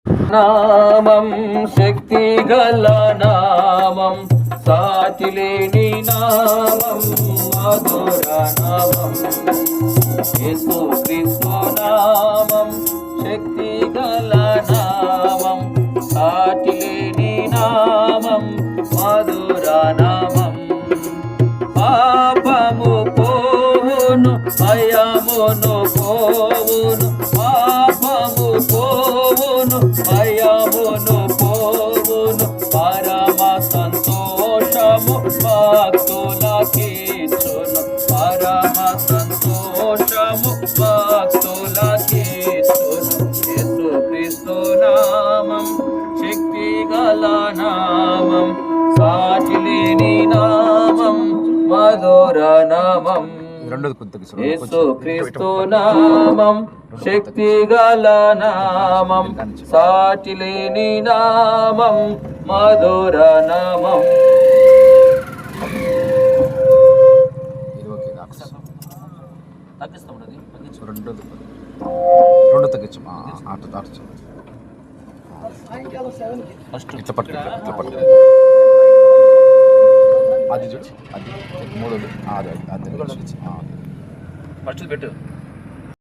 నామం శక్తి గల నామం సాటిలేని నామం మధుర నామం యేసు క్రీస్తు నామం శక్తి గల నామం సాటిలేని నామం మధుర నామం పాపము పోవును భయమును పోవును పాపము పోవును భయమును పోవును పరమ సంతోషము భక్తులకిచ్చును పరమ సంతోషము భక్తులకిచ్చును యేసు క్రీస్తు నామం శక్తి గల నామం సాటిలేని నామం మధుర నామం యేసు క్రీస్తు నామం శక్తి గల నామం సాటిలేని నామం మధుర నామం. రెండు తగ్గించు ఇట్లా పట్టుకు అది చూడు అది మూడోది అది ఫస్ట్ పెట్టు.